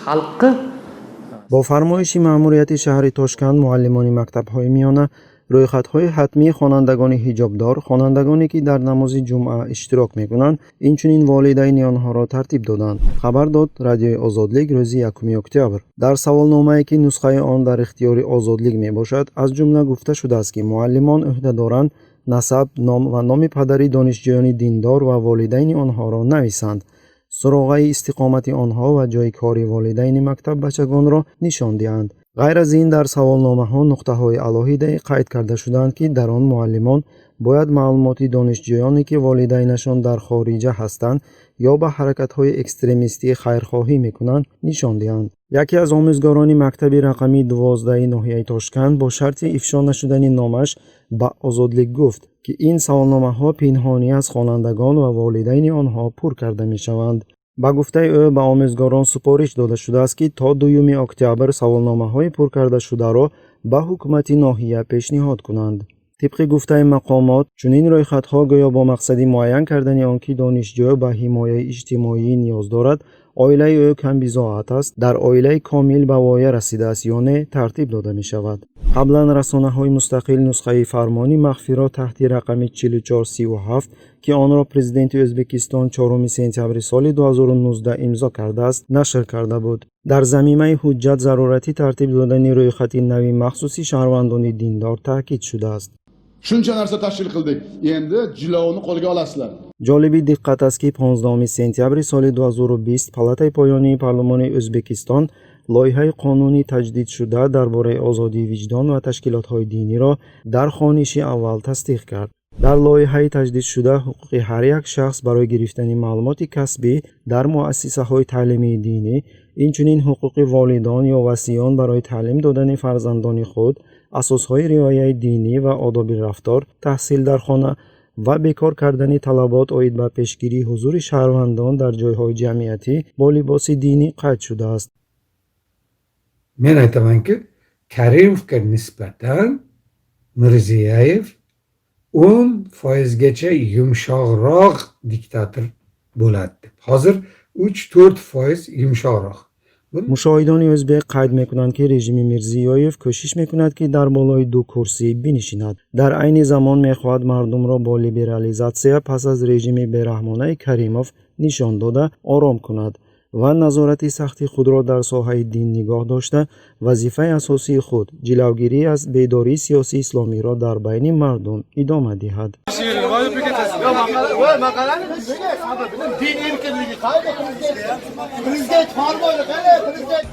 xalqi با فرمایش مأموریت شهر تاشکند معلمان مکتب‌های میانه رویخط‌های حتمی خوانندگان حجابدار، خوانندگانی که در نماز جمعه اشتراک می‌کنند، اینچنین والدین آنها را ترتیب دادند. خبر داد رادیوی آزادلیگ روز 1 اکتبر. در سوالنامه‌ای که نسخه آن در اختیار آزادلیگ میباشد، از جمله گفته شده است که معلمان عهده‌دارند نسب، نام و نام پدری دانشجویان دیندار و والدین آنها را نویسند. سراغه استقامت آنها و جای کار والدین مکتب بچگان را نشان دهند. غیر از این در سوالنامه‌ها نقطه‌های علاهیده قید کرده شدند که در آن معلمان باید معلومات دانشجویانی که والدینشان در خارجه هستند یا به حرکت‌های اکستریمیستی خیرخواهی می‌کنند نشان دهند. یکی از آموزگاران مکتب رقمی 12 ناحیه تاشکند با شرط افشا نشدن نامش به آزادلیگ گفت که این سوالنامه‌ها پنهانی از خوانندگان و والدین آنها پر کرده می‌شوند. با گفته او به آموزگاران سپارش داده شده است که تا 2 اکتبر سوالنامه‌های پر کرده شده را به حکومت ناحیه پیشنهاد کنند. طبق گفته مقامات چنین رویخط‌ها گویا با مقصد معین کردن آنکه دانشجو به حمایت اجتماعی نیاز دارد، عائله او کم بضاعت است، در عائله کامل به وایه رسیده است یا نه ترتیب داده می شود. قبلا رسانه‌های مستقل نسخه فرمانی مخفی را تحت رقم 4437 که آن را پرزیدنت ازبکستان 4 سپتامبر سال 2019 امضا کرده است نشر کرده بود. در زمینه حجت ضرورتی ترتیب دادن رویخط نوی مخصوصی شهروندان دیندار تاکید شده است. Shuncha narsa tashkil qildik. Endi jilovni qo'lga olasizlar. جالبی دقت است که 15 سپتامبر سال 2020 پالاتای پایانی پارلمان ازبکستان لایحه قانونی تجدید شده درباره آزادی وجدان و تشکیلات‌های دینی را در خوانش اول تصدیق کرد. در لایحه تجدید شده حقوق هر یک شخص برای گرفتن معلومات کسبی در مؤسسه‌های تعلیمی دینی، اینچنین حقوق والدان یا وصیان برای تعلیم دادن فرزندان خود، اساسهای رعایت دینی و آداب رفتار، تحصیل در خانه و بیکار کردن طلبات آید به پیشگیری حضور شهروندان در جایهای جمعیتی با لباس دینی قید شده است. من aytaman ki Karimovga nisbatan Mirziyoyev 10%gacha yumshoqroq diktator bo'ladi deb. Hozir 3-4% yumshoqroq. مشاهدان ازبک قید میکنند که رژیم میرزیویف کوشش میکند که در بالای 2 کرسی بنشیند. در عین زمان میخواهد مردم را با لیبرالیزاسیا پس از رژیم بیرحمانه کریموف نشان داده آرام کند و نظارت سخت خود را در ساحه دین نگاه داشته وظیفه اساسی خود جلوگیری از بیداری سیاسی اسلامی را در بین مردم ادامه دهد. Din erkinligi qayda prezident? Prezident farmoni qanday prezident?